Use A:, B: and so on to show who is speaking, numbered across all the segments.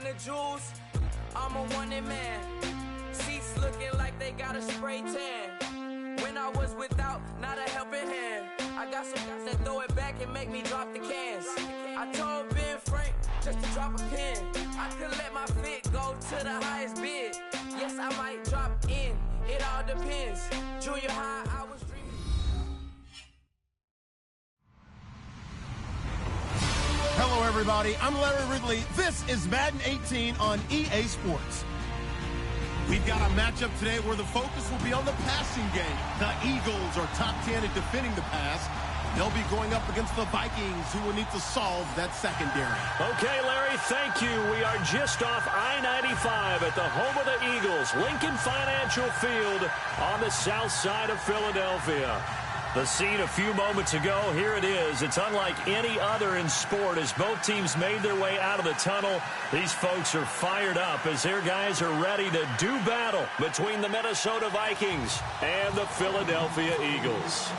A: the jewels, I'm a wanted man. Seats looking like they got a spray tan. When I was without, not a helping hand. I got some guys that throw it back and make me drop the cans. I told Ben Frank just to drop a pin. I could let my fit go to the highest bid. Yes, I might drop in. It all depends. Junior high, I was dreaming.
B: Hello, everybody. I'm Larry Ridley. This is Madden 18 on EA Sports. We've got a matchup today where the focus will be on the passing game. The Eagles are top 10 at defending the pass. They'll be going up against the Vikings, who will need to solve that secondary.
C: Okay, Larry, thank you. We are just off I-95 at the home of the Eagles, Lincoln Financial Field on the south side of Philadelphia. The scene a few moments ago, here it is. It's unlike any other in sport as both teams made their way out of the tunnel. These folks are fired up as their guys are ready to do battle between the Minnesota Vikings and the Philadelphia Eagles.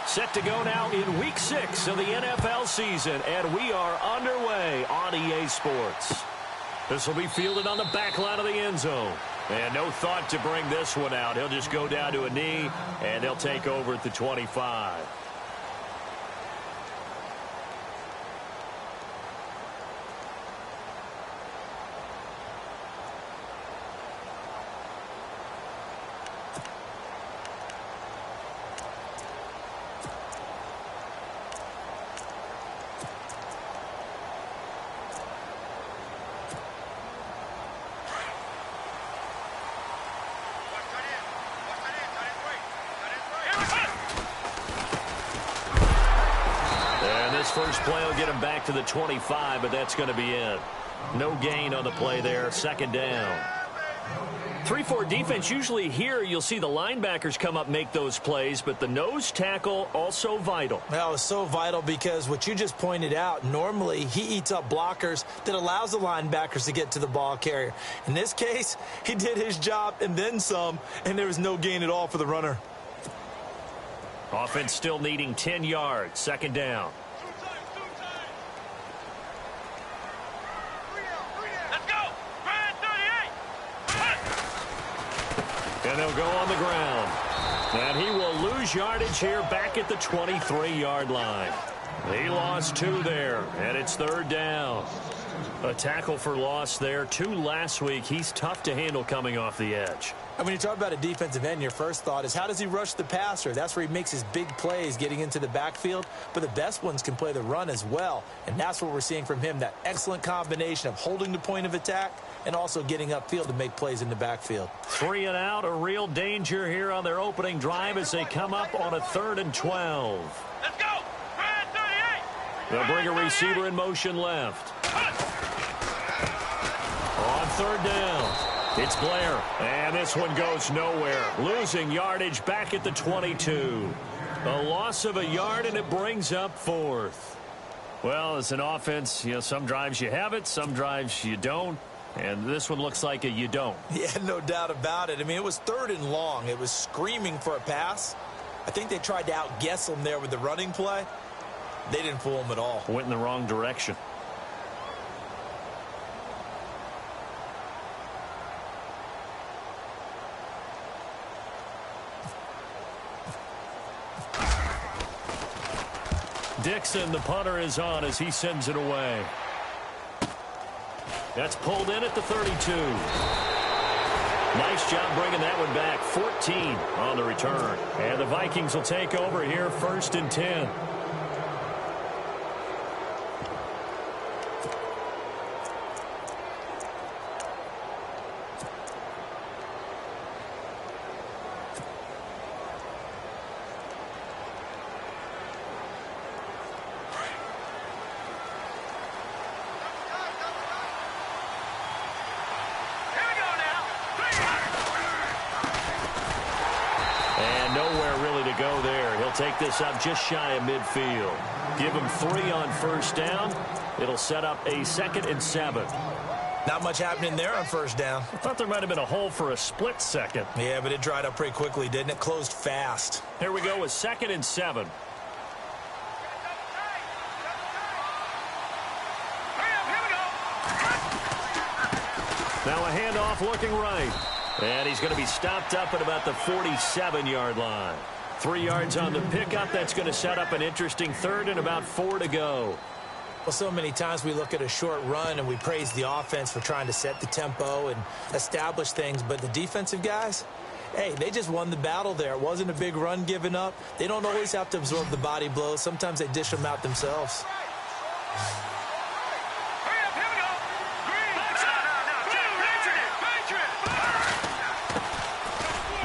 C: Set to go now in Week 6 of the NFL season, and we are underway on EA Sports. This will be fielded on the back line of the end zone. And no thought to bring this one out. He'll just go down to a knee, and they'll take over at the 25. First play will get him back to the 25, but that's going to be it. No gain on the play there. Second down. 3-4 defense, usually here you'll see the linebackers come up, make those plays, but the nose tackle also vital.
D: Well, it's so vital because what you just pointed out, normally he eats up blockers that allows the linebackers to get to the ball carrier. In this case, he did his job and then some, and there was no gain at all for the runner.
C: Offense still needing 10 yards. Second down. And they'll go on the ground. And he will lose yardage here back at the 23-yard line. He lost 2 there, and it's third down. A tackle for loss there. 2 last week. He's tough to handle coming off the edge.
D: And when you talk about a defensive end, your first thought is how does he rush the passer? That's where he makes his big plays getting into the backfield. But the best ones can play the run as well. And that's what we're seeing from him, that excellent combination of holding the point of attack and also getting upfield to make plays in the backfield.
C: 3 and out, a real danger here on their opening drive as they come up on a 3rd and 12.
E: Let's go! 38!
C: They'll bring a receiver in motion left. On 3rd down. It's Blair, and this one goes nowhere. Losing yardage back at the 22. A loss of a yard, and it brings up 4th. Well, as an offense, some drives you have it, some drives you don't. And this one looks like a you don't.
D: Yeah, no doubt about it. I mean, it was 3rd and long. It was screaming for a pass. I think they tried to outguess him there with the running play. They didn't fool him at all.
C: Went in the wrong direction. Dixon, the punter, is on as he sends it away. That's pulled in at the 32. Nice job bringing that one back. 14 on the return. And the Vikings will take over here, 1st and 10. Go there. He'll take this up just shy of midfield. Give him 3 on 1st down. It'll set up a 2nd and 7.
D: Not much happening there on 1st down.
C: I thought there might have been a hole for a split second.
D: Yeah, but it dried up pretty quickly, didn't it? Closed fast.
C: Here we go with 2nd and 7. Now a handoff looking right. And he's going to be stopped up at about the 47-yard line. 3 yards on the pickup. That's going to set up an interesting third and about 4 to go.
D: Well, so many times we look at a short run and we praise the offense for trying to set the tempo and establish things. But the defensive guys, hey, they just won the battle there. It wasn't a big run given up. They don't always have to absorb the body blows. Sometimes they dish them out themselves.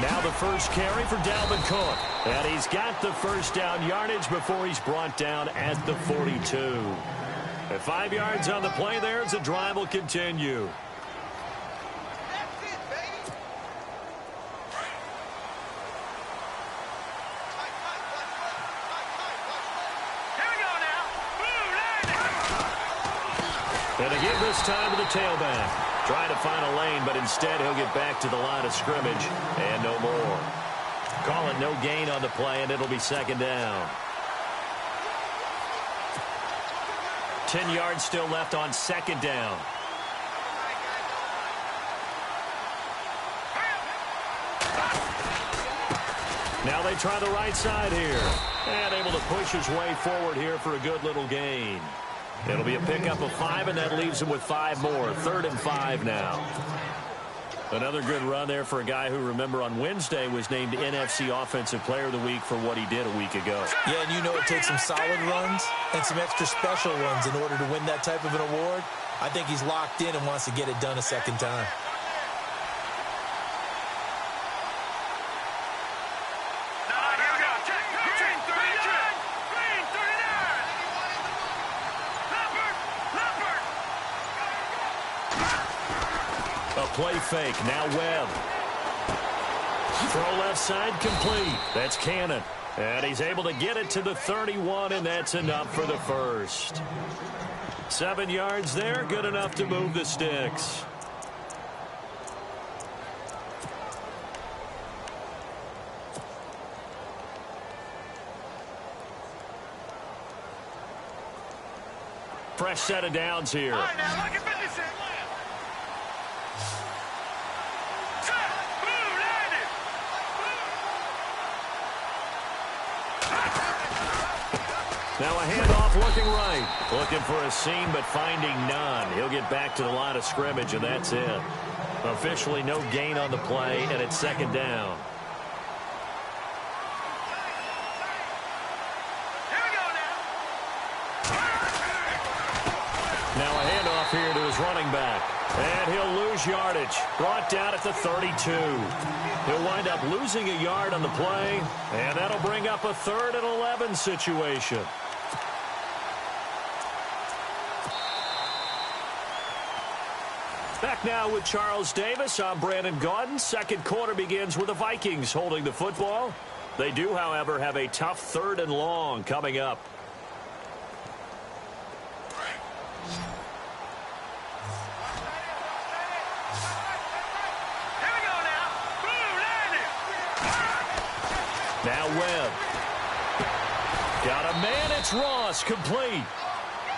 C: Now the first carry for Dalvin Cook. And he's got the first down yardage before he's brought down at the 42. At 5 yards on the play there as the drive will continue. And again this time to the tailback. Trying to find a lane, but instead he'll get back to the line of scrimmage and no more. Call it no gain on the play, and it'll be second down. 10 yards still left on second down. Now they try the right side here. And able to push his way forward here for a good little gain. It'll be a pickup of 5, and that leaves him with 5 more. 3rd and 5 now. Another good run there for a guy who, remember, on Wednesday was named NFC Offensive Player of the Week for what he did a week ago.
D: Yeah, and you know it takes some solid runs and some extra special ones in order to win that type of an award. I think he's locked in and wants to get it done a second time.
C: Play fake. Now Webb. Throw left side complete. That's Cannon. And he's able to get it to the 31, and that's enough for the first. 7 yards there. Good enough to move the sticks. Fresh set of downs here.
E: All right, now look at this.
C: Now a handoff looking right. Looking for a seam, but finding none. He'll get back to the line of scrimmage, and that's it. Officially no gain on the play, and it's second down.
E: Here we go now.
C: Now a handoff here to his running back. And he'll lose yardage. Brought down at the 32. He'll wind up losing a yard on the play, and that'll bring up a 3rd and 11 situation. Back now with Charles Davis. I'm Brandon Gaudin. Second quarter begins with the Vikings holding the football. They do, however, have a tough 3rd and long coming up.
E: Here we go now. Boom, landed.
C: Now Webb. Got a man. It's Ross. Complete.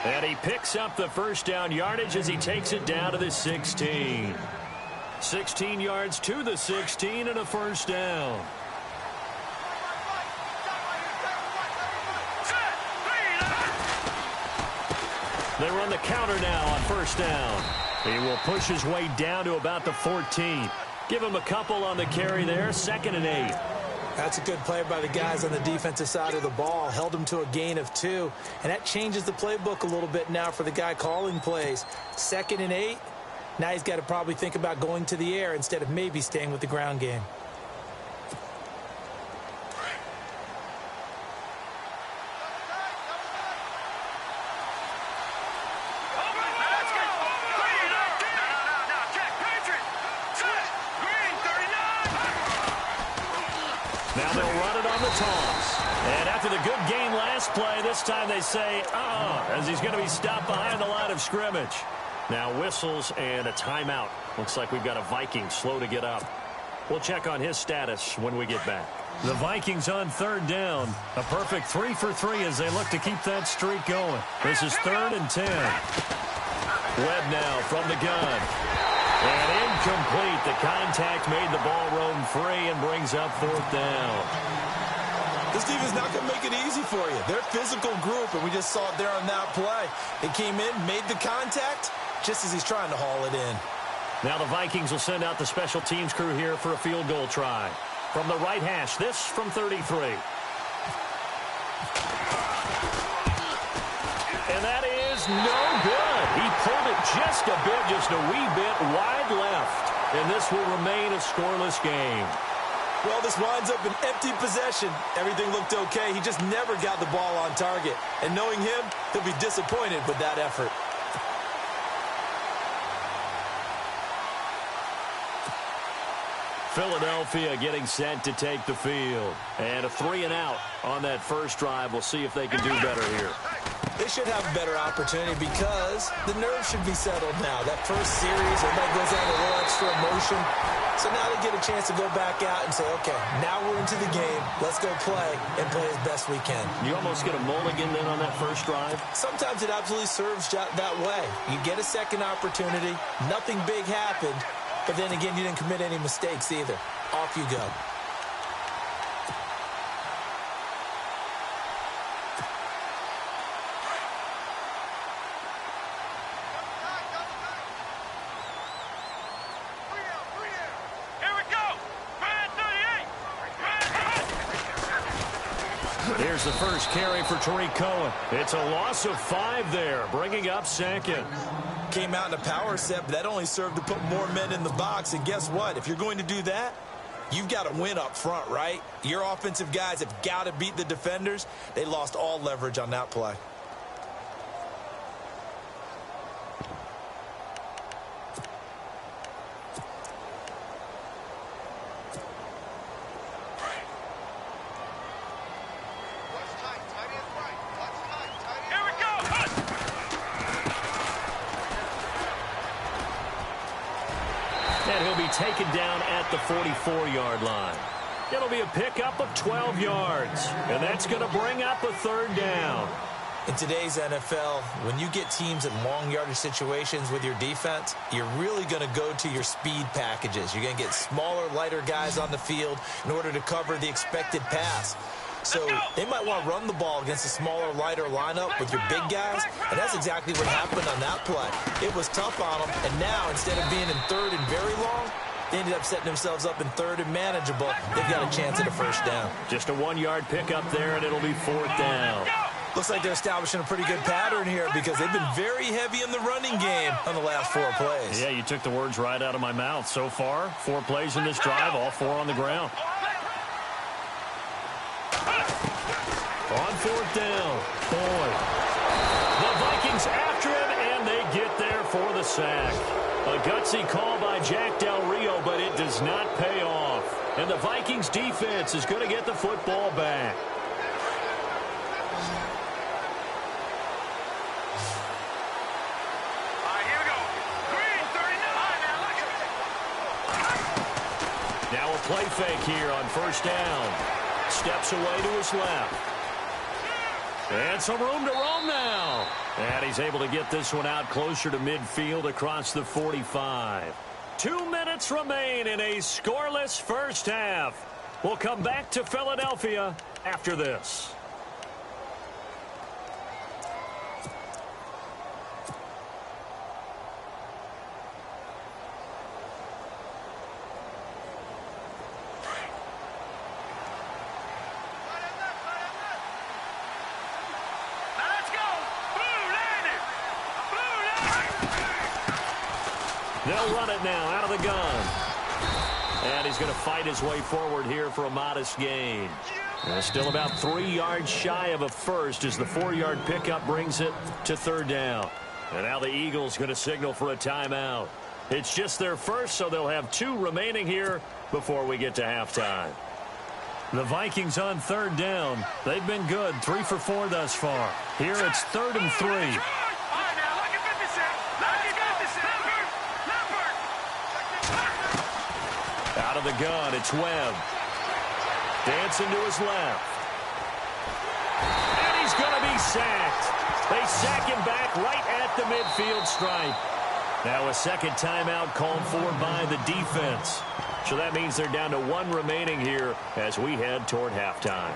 C: And he picks up the first down yardage as he takes it down to the 16. 16 yards to the 16 and a first down. They run the counter now on first down. He will push his way down to about the 14. Give him a couple on the carry there. 2nd and 8.
D: That's a good play by the guys on the defensive side of the ball. Held him to a gain of 2. And that changes the playbook a little bit now for the guy calling plays. 2nd and 8. Now he's got to probably think about going to the air instead of maybe staying with the ground game.
C: Now they'll run it on the toss. And after the good game last play, this time they say, as he's going to be stopped behind the line of scrimmage. Now whistles and a timeout. Looks like we've got a Viking slow to get up. We'll check on his status when we get back. The Vikings on 3rd down. A perfect 3 for 3 as they look to keep that streak going. This is 3rd and 10. Webb now from the gun. And contact made the ball roam free and brings up 4th down.
D: This defense is not going to make it easy for you. They're a physical group, and we just saw it there on that play. They came in, made the contact, just as he's trying to haul it in.
C: Now the Vikings will send out the special teams crew here for a field goal try. From the right hash, this from 33. And that is no good. He pulled it just a wee bit wide left. And this will remain a scoreless game.
D: Well, this winds up an empty possession. Everything looked okay. He just never got the ball on target. And knowing him, he'll be disappointed with that effort.
C: Philadelphia getting set to take the field. And a 3-and-out on that first drive. We'll see if they can do better here.
D: They should have a better opportunity because the nerves should be settled now. That first series, everybody goes out with a little extra emotion. So now they get a chance to go back out and say, okay, now we're into the game. Let's go play and play as best we can.
C: You almost get a mulligan then on that first drive?
D: Sometimes it absolutely serves that way. You get a second opportunity. Nothing big happened. But then again, you didn't commit any mistakes either. Off you go.
C: Here's the first carry for Tariq Cohen. It's a loss of 5 there, bringing up 2nd.
D: Came out in a power set, but that only served to put more men in the box. And guess what? If you're going to do that, you've got to win up front, right? Your offensive guys have got to beat the defenders. They lost all leverage on that play.
C: Taken down at the 44-yard line. It'll be a pickup of 12 yards, and that's going to bring up a 3rd down.
D: In today's NFL, when you get teams in long yardage situations with your defense, you're really going to go to your speed packages. You're going to get smaller, lighter guys on the field in order to cover the expected pass. So they might want to run the ball against a smaller, lighter lineup with your big guys, and that's exactly what happened on that play. It was tough on them, and now instead of being in 3rd and very long, they ended up setting themselves up in 3rd and manageable. They've got a chance at a 1st down.
C: Just a 1-yard pickup there, and it'll be 4th down.
D: Looks like they're establishing a pretty good pattern here because they've been very heavy in the running game on the last 4 plays.
C: Yeah, you took the words right out of my mouth. So far, 4 plays in this drive, all 4 on the ground. On 4th down, Boyd. The Vikings after him, and they get there for the sack. A gutsy call by Jack Del Rio, but it does not pay off. And the Vikings defense is going to get the football back.
E: Here we go. Green 39. Now look at it.
C: Now a play fake here on 1st down. Steps away to his left. And some room to roam now. And he's able to get this one out closer to midfield across the 45. 2 minutes remain in a scoreless first half. We'll come back to Philadelphia after this. They'll run it now out of the gun. And he's going to fight his way forward here for a modest gain. Still about 3 yards shy of a first as the 4-yard pickup brings it to 3rd down. And now the Eagles going to signal for a timeout. It's just their first, so they'll have 2 remaining here before we get to halftime. The Vikings on 3rd down. They've been good, 3 for 4 thus far. Here it's 3rd and 3. Out of the gun, it's Webb. Dancing to his left. And he's going to be sacked. They sack him back right at the midfield stripe. Now a second timeout called for by the defense. So that means they're down to 1 remaining here as we head toward halftime.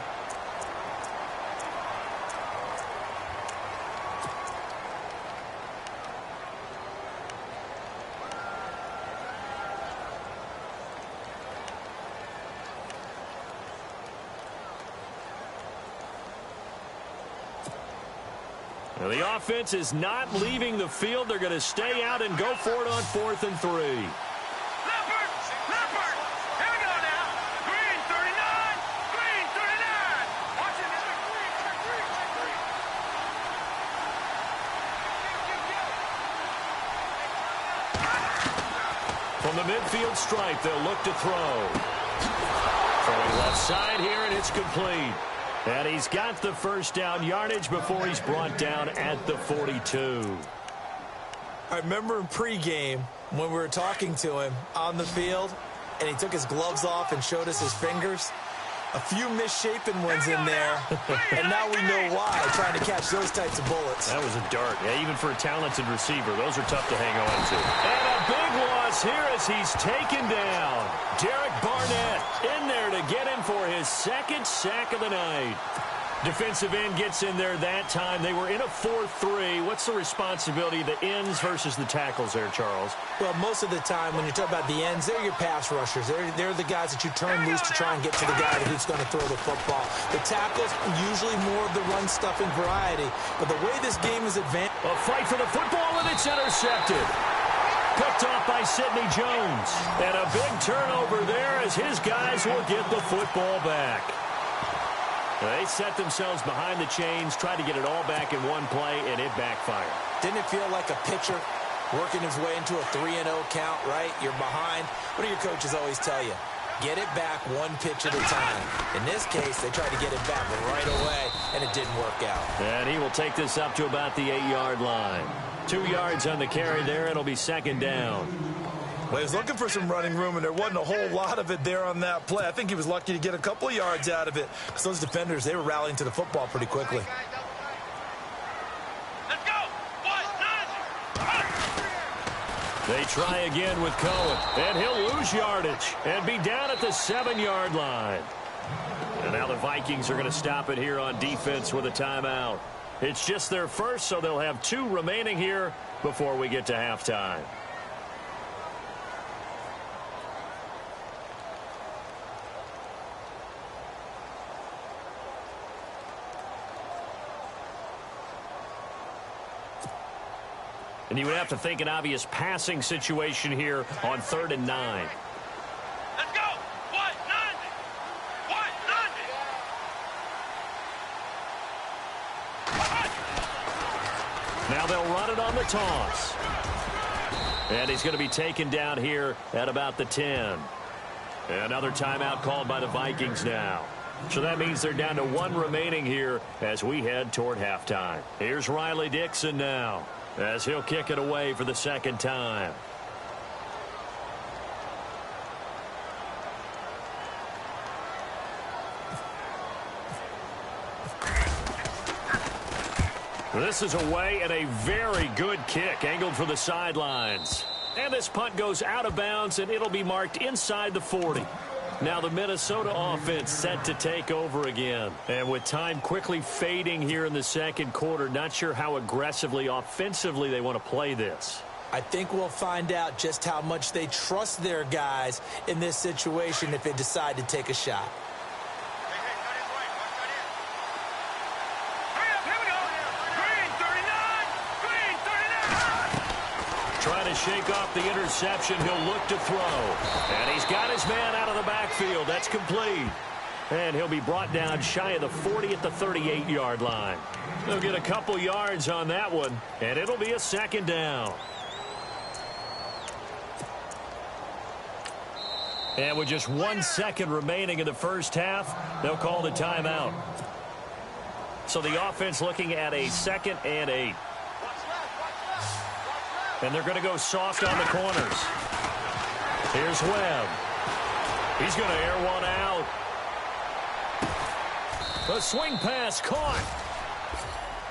C: Now the offense is not leaving the field. They're going to stay out and go for it on 4th and 3.
E: Leopard! Leopard! Here we go now. Green 39! Green 39! Watch it, Green.
C: From the midfield stripe, they'll look to throw. Throwing left side here, and it's complete. And he's got the first down yardage before he's brought down at the 42.
D: I remember in pregame when we were talking to him on the field, and he took his gloves off and showed us his fingers. A few misshapen ones in there, and now we know why, trying to catch those types of bullets.
C: That was a dart. Yeah, even for a talented receiver, those are tough to hang on to. And a big loss here as he's taken down. Derek Barnett in there to get him for his 2nd sack of the night. Defensive end gets in there that time. They were in a 4-3. What's the responsibility of the ends versus the tackles there, Charles?
D: Well, most of the time when you talk about the ends, they're your pass rushers. They're the guys that you turn loose to try and get to the guy who's going to throw the football. The tackles, usually more of the run-stuffing variety. But the way this game is advanced...
C: A fight for the football, and it's intercepted. Picked off by Sidney Jones. And a big turnover there as his guys will get the football back. They set themselves behind the chains, tried to get it all back in one play, and it backfired.
D: Didn't it feel like a pitcher working his way into a 3-0 count, right? You're behind. What do your coaches always tell you? Get it back one pitch at a time. In this case, they tried to get it back right away, and it didn't work out.
C: And he will take this up to about the 8-yard line. 2 yards on the carry there. It'll be 2nd down.
D: Well, he was looking for some running room, and there wasn't a whole lot of it there on that play. I think he was lucky to get a couple of yards out of it, because those defenders, they were rallying to the football pretty quickly.
E: Let's go! 1-9!
C: They try again with Cohen, and he'll lose yardage and be down at the 7-yard line. And now the Vikings are going to stop it here on defense with a timeout. It's just their first, so they'll have 2 remaining here before we get to halftime. And you would have to think an obvious passing situation here on 3rd and 9.
E: Let's go! 1-9!
C: Now they'll run it on the toss. And he's going to be taken down here at about the 10. Another timeout called by the Vikings now. So that means they're down to 1 remaining here as we head toward halftime. Here's Riley Dixon now, as he'll kick it away for the 2nd time. This is away, and a very good kick angled for the sidelines. And this punt goes out of bounds, and it'll be marked inside the 40. Now the Minnesota offense set to take over again. And with time quickly fading here in the 2nd quarter, not sure how aggressively, offensively they want to play this.
D: I think we'll find out just how much they trust their guys in this situation if they decide to take a shot.
C: Trying to shake off the interception. He'll look to throw. And he's got his man out of the backfield. That's complete. And he'll be brought down shy of the 40 at the 38-yard line. They'll get a couple yards on that one, and it'll be a 2nd down. And with just 1 second remaining in the first half, they'll call the timeout. So the offense looking at a 2nd and 8. And they're going to go soft on the corners. Here's Webb. He's going to air one out. The swing pass caught.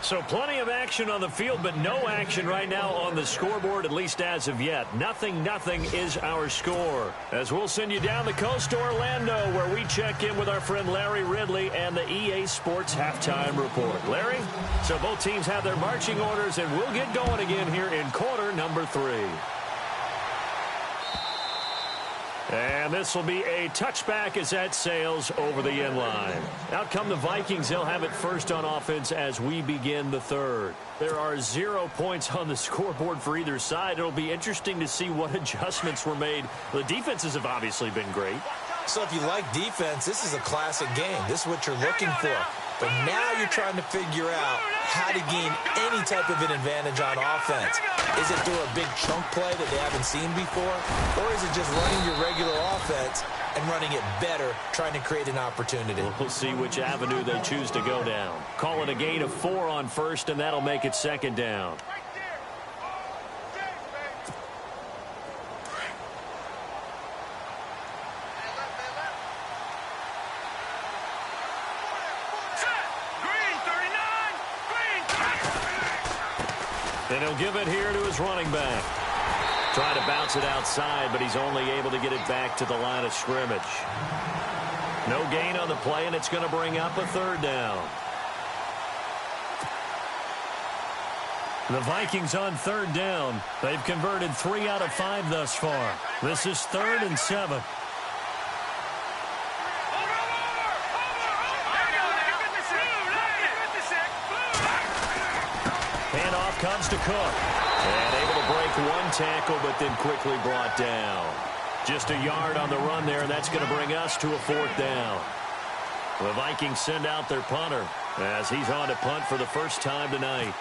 C: So plenty of action on the field, but no action right now on the scoreboard, at least as of yet. 0-0 is our score. As we'll send you down the coast to Orlando, where we check in with our friend Larry Ridley and the EA Sports Halftime Report. Larry, so both teams have their marching orders, and we'll get going again here in quarter number 3. And this will be a touchback as that sails over the end line. Out come the Vikings. They'll have it first on offense as we begin the third. There are 0 points on the scoreboard for either side. It'll be interesting to see what adjustments were made. The defenses have obviously been great.
D: So if you like defense, this is a classic game. This is what you're looking for. But now you're trying to figure out how to gain any type of an advantage on offense. Is it through a big chunk play that they haven't seen before? Or is it just running your regular offense and running it better, trying to create an opportunity?
C: We'll see which avenue they choose to go down. Call it a gain of 4 on first, and that'll make it second down. And he'll give it here to his running back. Trying to bounce it outside, but he's only able to get it back to the line of scrimmage. No gain on the play, and it's going to bring up a third down. The Vikings on third down. They've converted 3 out of 5 thus far. This is 3rd and 7. Handoff comes to Cook. And able to break 1 tackle, but then quickly brought down. Just a yard on the run there, and that's going to bring us to a 4th down. The Vikings send out their punter as he's on to punt for the first time tonight.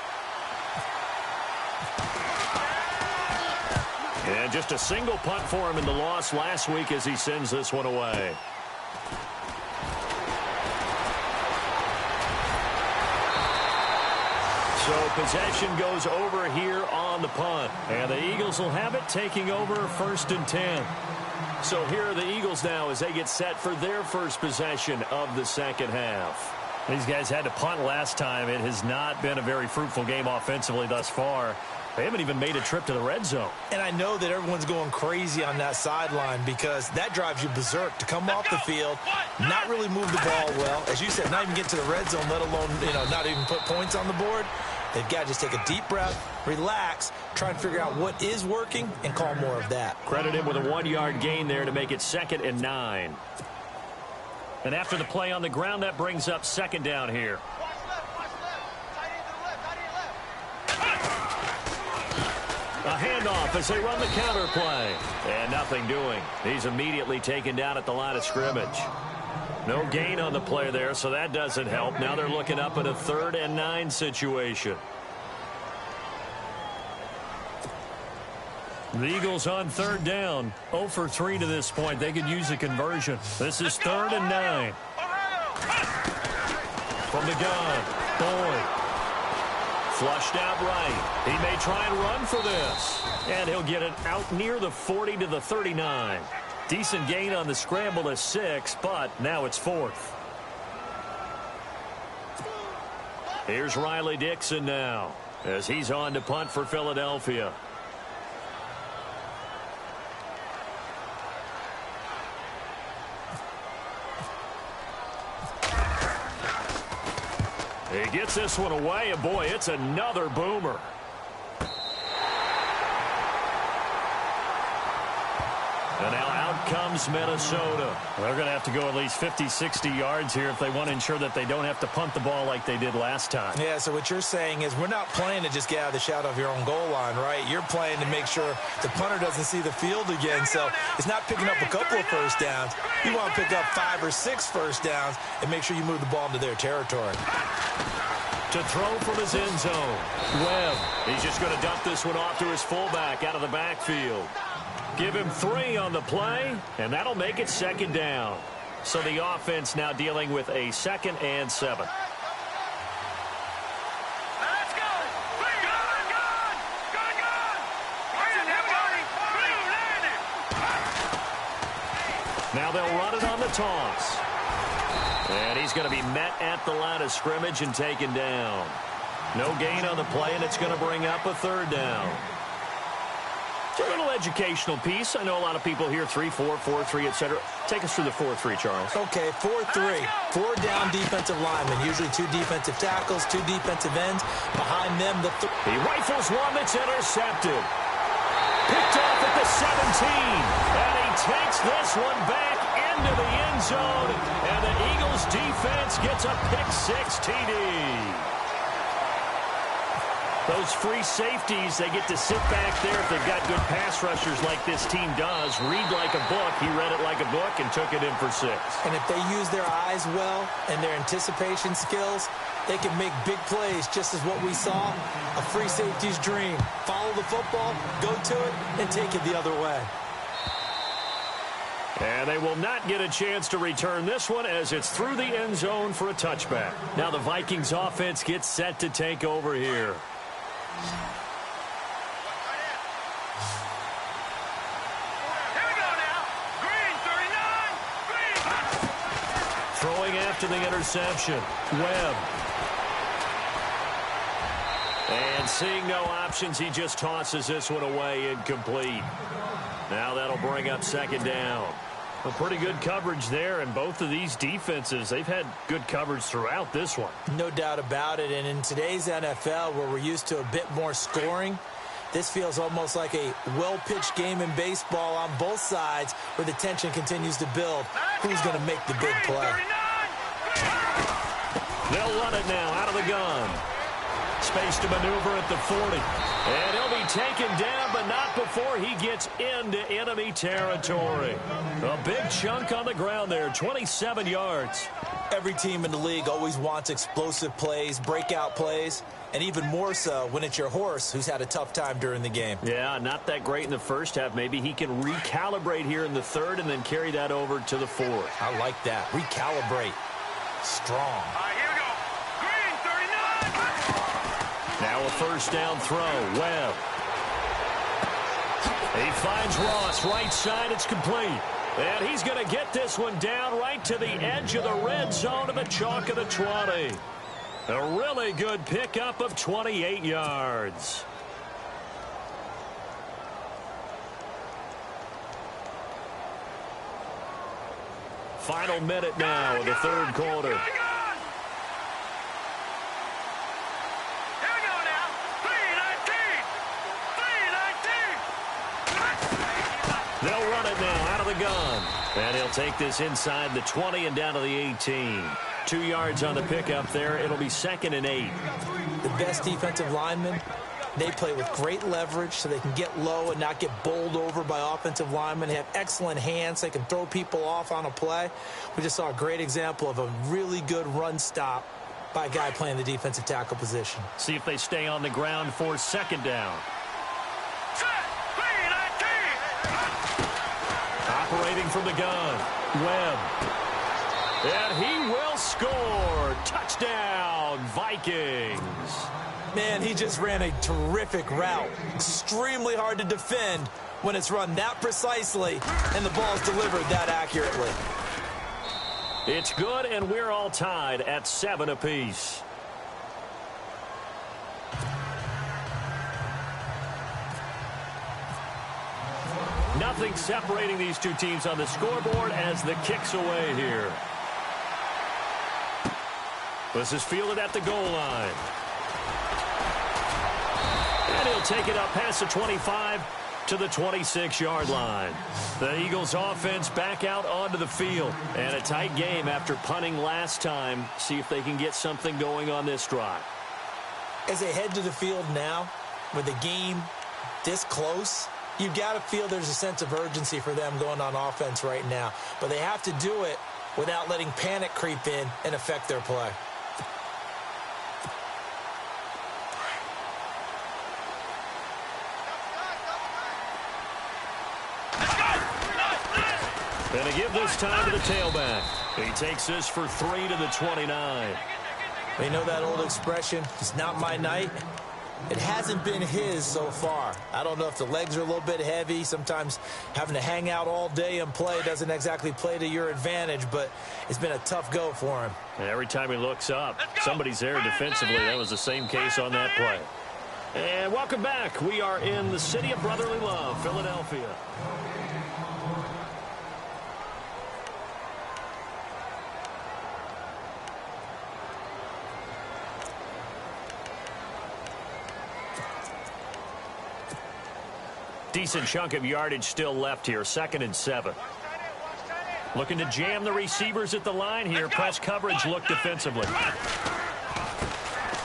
C: And just a single punt for him in the loss last week as he sends this one away. So possession goes over here on the punt. And the Eagles will have it, taking over 1st and 10. So here are the Eagles now as they get set for their first possession of the second half. These guys had to punt last time. It has not been a very fruitful game offensively thus far. They haven't even made a trip to the red zone.
D: And I know that everyone's going crazy on that sideline because that drives you berserk to come off the field, not really move the ball well. As you said, not even get to the red zone, let alone, not even put points on the board. They've got to just take a deep breath, relax, try and figure out what is working, and call more of that.
C: Credit him with a 1-yard gain there to make it 2nd and 9. And after the play on the ground, that brings up 2nd down here. A handoff as they run the counter play. And nothing doing. He's immediately taken down at the line of scrimmage. No gain on the play there, so that doesn't help. Now they're looking up at a 3rd and 9 situation. The Eagles on 3rd down. 0 for 3 to this point. They could use a conversion. This is 3rd and 9. From the gun, Boyd. Flushed out right. He may try and run for this. And he'll get it out near the 40 to the 39. Decent gain on the scramble to 6, but now it's 4th. Here's Riley Dixon now as he's on to punt for Philadelphia. He gets this one away, and boy, it's another boomer. And now out comes Minnesota. They're going to have to go at least 50, 60 yards here if they want to ensure that they don't have to punt the ball like they did last time.
D: Yeah, so what you're saying is we're not playing to just get out of the shadow of your own goal line, right? You're playing to make sure the punter doesn't see the field again. So it's not picking up a couple of first downs. You want to pick up 5 or 6 first downs and make sure you move the ball into their territory.
C: To throw from his end zone, Webb. He's just going to dump this one off to his fullback out of the backfield. Give him 3 on the play, and that'll make it 2nd down. So the offense now dealing with a 2nd and 7.
E: Let's go! Gun!
C: Now they'll run it on the toss. And he's going to be met at the line of scrimmage and taken down. No gain on the play, and it's going to bring up a third down. A little educational piece. I know a lot of people hear 3-4, 4-3, etc. Take us through the 4-3, Charles.
D: Okay, 4-3. 4 down defensive linemen, usually 2 defensive tackles, 2 defensive ends. Behind them,
C: he rifles one that's intercepted. Picked off at the 17. And he takes this one back into the end zone. And the Eagles defense gets a pick-6 TD. Those free safeties, they get to sit back there if they've got good pass rushers like this team does. Read like a book. He read it like a book and took it in for 6.
D: And if they use their eyes well and their anticipation skills, they can make big plays, just as what we saw. A free safety's dream. Follow the football, go to it, and take it the other way.
C: And they will not get a chance to return this one as it's through the end zone for a touchback. Now the Vikings offense gets set to take over here.
E: Here we go now. Green, 39. Green.
C: Throwing after the interception. Webb. And seeing no options, he just tosses this one away, incomplete. Now that'll bring up second down. A pretty good coverage there, and both of these defenses, they've had good coverage throughout this one.
D: No doubt about it, and in today's NFL, where we're used to a bit more scoring, this feels almost like a well-pitched game in baseball on both sides, where the tension continues to build. Who's going to make the big play?
C: They'll run it now out of the gun. Space to maneuver at the 40. And he'll be taken down, but not before he gets into enemy territory. A big chunk on the ground there, 27 yards.
D: Every team in the league always wants explosive plays, breakout plays, and even more so when it's your horse who's had a tough time during the game.
C: Yeah, not that great in the first half. Maybe he can recalibrate here in the third and then carry that over to the fourth.
D: I like that. Recalibrate. Strong.
E: Here we go. Green, 39.
C: Now a first down throw. Webb. He finds Ross. Right side. It's complete. And he's going to get this one down right to the edge of the red zone of the chalk of the 20. A really good pickup of 28 yards. Final minute now of the third quarter. They'll run it now out of the gun. And he'll take this inside the 20 and down to the 18. 2 yards on the pickup there. It'll be 2nd and 8.
D: The best defensive linemen, they play with great leverage so they can get low and not get bowled over by offensive linemen. They have excellent hands. They can throw people off on a play. We just saw a great example of a really good run stop by a guy playing the defensive tackle position.
C: See if they stay on the ground for second down. Operating from the gun, Webb. And he will score. Touchdown, Vikings.
D: Man, he just ran a terrific route. Extremely hard to defend when it's run that precisely and the ball's delivered that accurately.
C: It's good, and we're all tied at 7 apiece. Nothing separating these two teams on the scoreboard as the kick's away here. This is fielded at the goal line. And he'll take it up past the 25 to the 26-yard line. The Eagles offense back out onto the field. And a tight game after punting last time. See if they can get something going on this drive.
D: As they head to the field now, with the game this close, you've got to feel there's a sense of urgency for them going on offense right now. But they have to do it without letting panic creep in and affect their play.
C: And to give this time to the tailback. He takes this for 3 to the 29.
D: You know that old expression, it's not my night? It hasn't been his so far. I don't know if the legs are a little bit heavy. Sometimes having to hang out all day and play doesn't exactly play to your advantage, but it's been a tough go for him.
C: And every time he looks up, somebody's there defensively. That was the same case on that play. And welcome back. We are in the city of brotherly love, Philadelphia. Decent chunk of yardage still left here. 2nd and 7. Looking to jam the receivers at the line here. Press coverage, look defensively.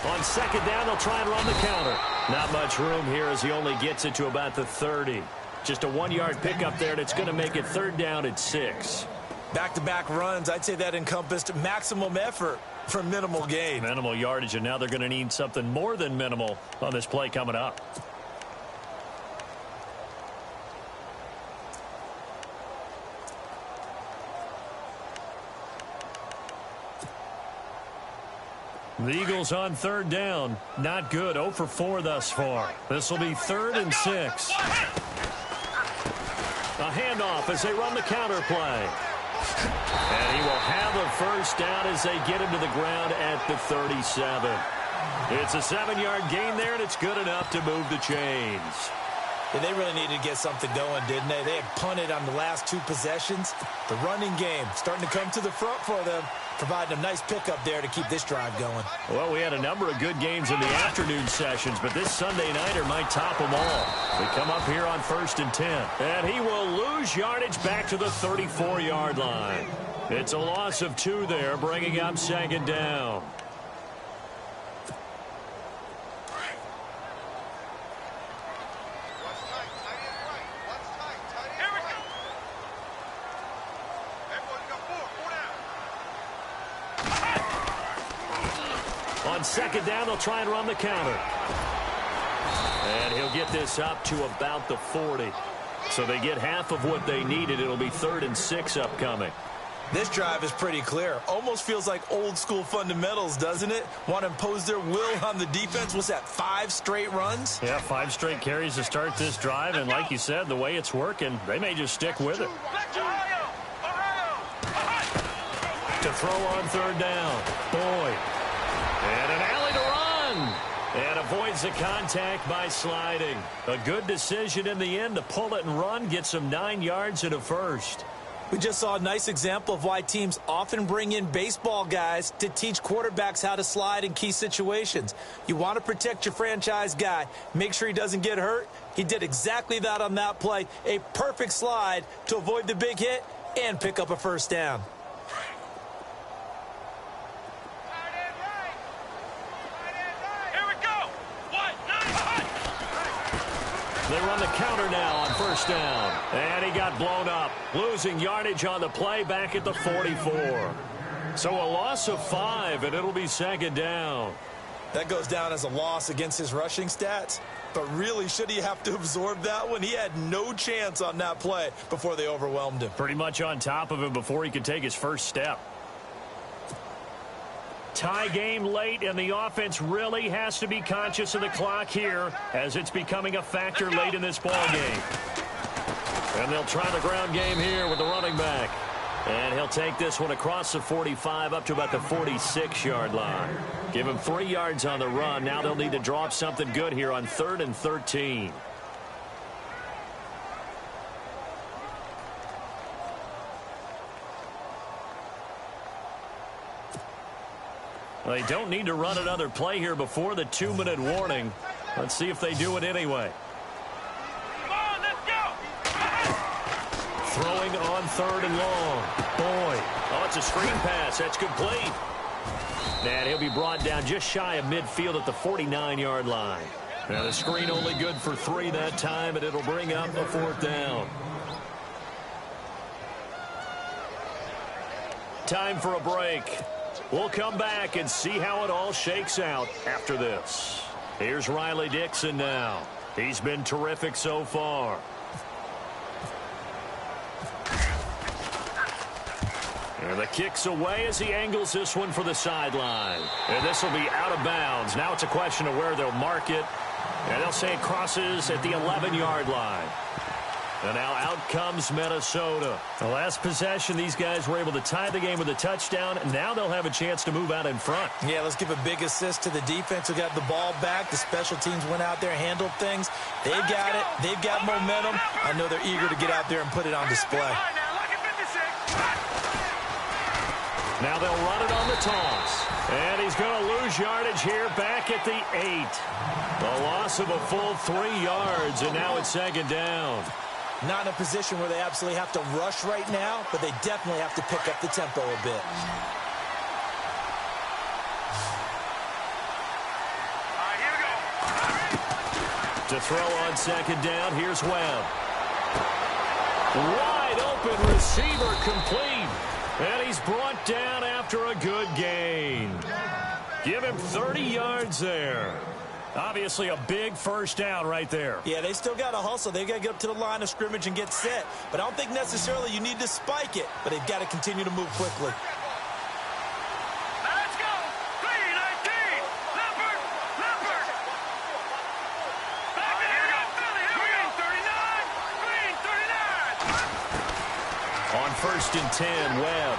C: On 2nd down, they'll try and run the counter. Not much room here as he only gets it to about the 30. Just a 1-yard pickup there, and it's going to make it 3rd down at 6.
D: Back-to-back runs, I'd say that encompassed maximum effort for minimal gain.
C: Minimal yardage, and now they're going to need something more than minimal on this play coming up. The Eagles on 3rd down. Not good. 0 for 4 thus far. This will be 3rd and 6. A handoff as they run the counter play. And he will have a 1st down as they get him to the ground at the 37. It's a 7-yard gain there, and it's good enough to move the chains.
D: Yeah, they really needed to get something going, didn't they? They had punted on the last 2 possessions. The running game starting to come to the front for them, providing a nice pickup there to keep this drive going.
C: Well, we had a number of good games in the afternoon sessions, but this Sunday nighter might top them all. We come up here on 1st and 10. And he will lose yardage back to the 34-yard line. It's a loss of 2 there, bringing up 2nd down. On 2nd down, they'll try and run the counter. And he'll get this up to about the 40. So they get half of what they needed. It'll be 3rd and 6 upcoming.
D: This drive is pretty clear. Almost feels like old school fundamentals, doesn't it? Want to impose their will on the defense. Was that 5 straight runs?
C: Yeah, 5 straight carries to start this drive. And like you said, the way it's working, they may just stick with it. To throw on 3rd down. Boyd. And an alley to run. And avoids the contact by sliding. A good decision in the end to pull it and run. Get some 9 yards and a 1st.
D: We just saw a nice example of why teams often bring in baseball guys to teach quarterbacks how to slide in key situations. You want to protect your franchise guy. Make sure he doesn't get hurt. He did exactly that on that play. A perfect slide to avoid the big hit and pick up a 1st down.
C: They run the counter now on 1st down. And he got blown up. Losing yardage on the play back at the 44. So a loss of 5, and it'll be 2nd down.
D: That goes down as a loss against his rushing stats. But really, should he have to absorb that one? He had no chance on that play before they overwhelmed him.
C: Pretty much on top of him before he could take his 1st step. Tie game late, and the offense really has to be conscious of the clock here as it's becoming a factor late in this ball game. And they'll try the ground game here with the running back. And he'll take this one across the 45 up to about the 46-yard line. Give him 3 yards on the run. Now they'll need to draw up something good here on 3rd and 13. They don't need to run another play here before the 2-minute warning. Let's see if they do it anyway.
E: Come on, let's go.
C: Throwing on 3rd and long. Boyd. Oh, it's a screen pass. That's complete. And he'll be brought down just shy of midfield at the 49-yard line. Now the screen only good for 3 that time, and it'll bring up a 4th down. Time for a break. We'll come back and see how it all shakes out after this. Here's Riley Dixon now. He's been terrific so far. And the kick's away as he angles this one for the sideline. And this will be out of bounds. Now it's a question of where they'll mark it And they'll say it crosses at the 11-yard line. And now out comes Minnesota. The last possession, these guys were able to tie the game with a touchdown, and now they'll have a chance to move out in front.
D: Yeah, let's give a big assist to the defense who got the ball back. The special teams went out there, handled things. They've got it. They've got momentum. I know they're eager to get out there and put it on display.
C: Now they'll run it on the toss. And he's going to lose yardage here back at the 8. The loss of a full 3 yards, and now it's second down.
D: Not in a position where they absolutely have to rush right now, but they definitely have to pick up the tempo a bit.
E: Here we go.
C: To throw on second down, here's Webb. Wide open receiver complete. And he's brought down after a good gain. Give him 30 yards there. Obviously a big first down right there.
D: Yeah, they still got to hustle. They've got to get up to the line of scrimmage and get set. But I don't think necessarily you need to spike it. But they've got to continue to move quickly.
E: Let's go. 3-19. Leopard. Back in here. Green 39. Green 39.
C: On 1st and 10, Webb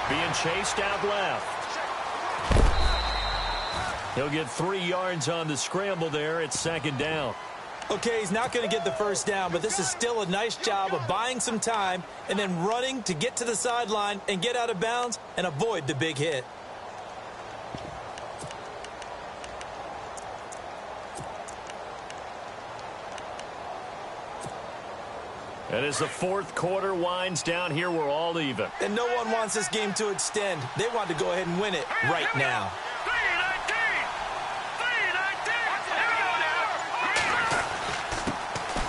C: being chased out left. He'll get 3 yards on the scramble there. It's second down.
D: Okay, he's not going to get the first down, but this is still a nice job of buying some time and then running to get to the sideline and get out of bounds and avoid the big hit.
C: And as the fourth quarter winds down here, we're all even.
D: And no one wants this game to extend. They want to go ahead and win it right now.
E: 3-19.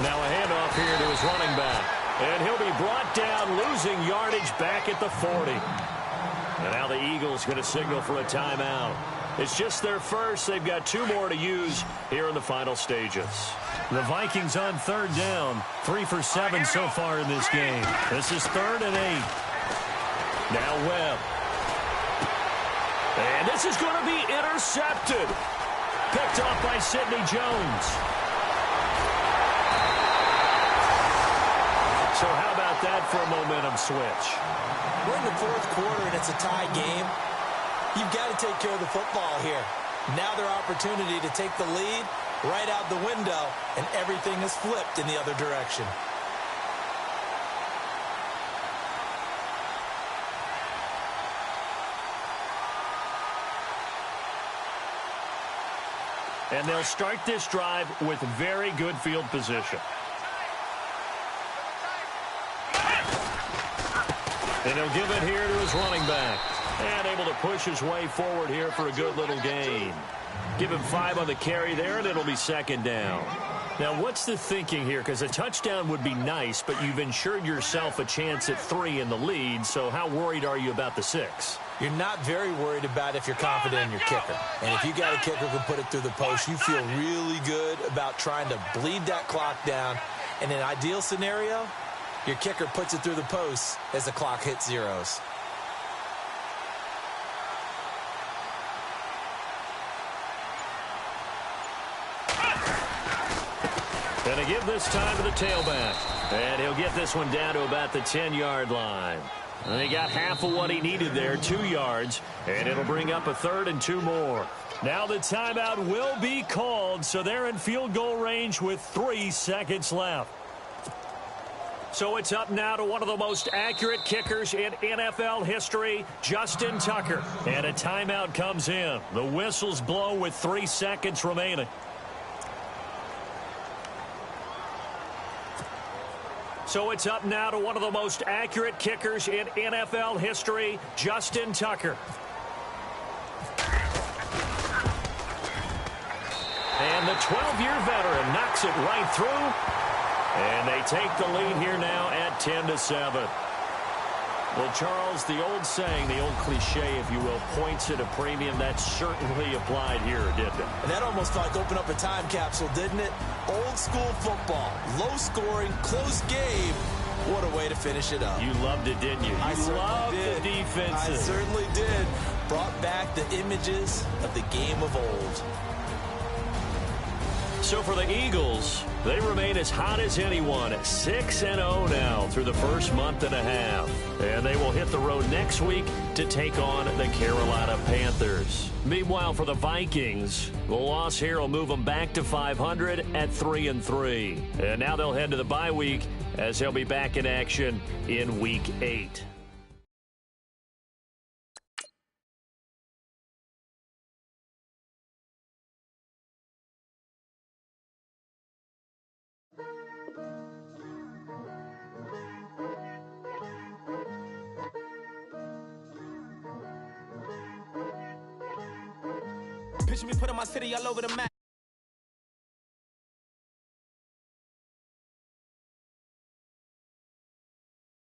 C: Now a handoff here to his running back. And he'll be brought down, losing yardage back at the 40. And now the Eagles going to signal for a timeout. It's just their first. They've got 2 more to use here in the final stages. The Vikings on 3rd down. 3 for 7 so far in this game. This is 3rd and 8. Now Webb. And this is going to be intercepted. Picked off by Sidney Jones. So how about that for a momentum switch?
D: We're in the 4th quarter and it's a tie game. You've got to take care of the football here. Now their opportunity to take the lead right out the window, and everything is flipped in the other direction.
C: And they'll start this drive with very good field position. And he'll give it here to his running back. And able to push his way forward here for a good little gain. Give him 5 on the carry there, and it'll be second down. Now, what's the thinking here? Because a touchdown would be nice, but you've ensured yourself a chance at 3 in the lead, so how worried are you about the 6?
D: You're not very worried about if you're confident in your kicker. And if you got a kicker who can put it through the post, you feel really good about trying to bleed that clock down. In an ideal scenario, your kicker puts it through the post as the clock hits zeros.
C: Going to give this time to the tailback. And he'll get this one down to about the 10-yard line. And he got half of what he needed there, 2 yards. And it'll bring up a 3rd and 2 more. Now the timeout will be called, so they're in field goal range with 3 seconds left. So it's up now to one of the most accurate kickers in NFL history, Justin Tucker. And a timeout comes in. The whistles blow with 3 seconds remaining. So it's up now to one of the most accurate kickers in NFL history, Justin Tucker. And the 12-year veteran knocks it right through. And they take the lead here now at 10-7. Well, Charles, the old saying, the old cliche, if you will, points at a premium. That certainly applied here, didn't it?
D: And that almost felt like opened up a time capsule, didn't it? Old school football, low scoring, close game. What a way to finish it up.
C: You loved it, didn't you?
D: I
C: You loved the defenses.
D: I certainly did. Brought back the images of the game of old.
C: So for the Eagles, they remain as hot as anyone at 6-0 now through the first month and a half. And they will hit the road next week to take on the Carolina Panthers. Meanwhile, for the Vikings, the loss here will move them back to 500 at 3-3. And now they'll head to the bye week as they'll be back in action in Week 8.
F: Picture me putting my city all over the map.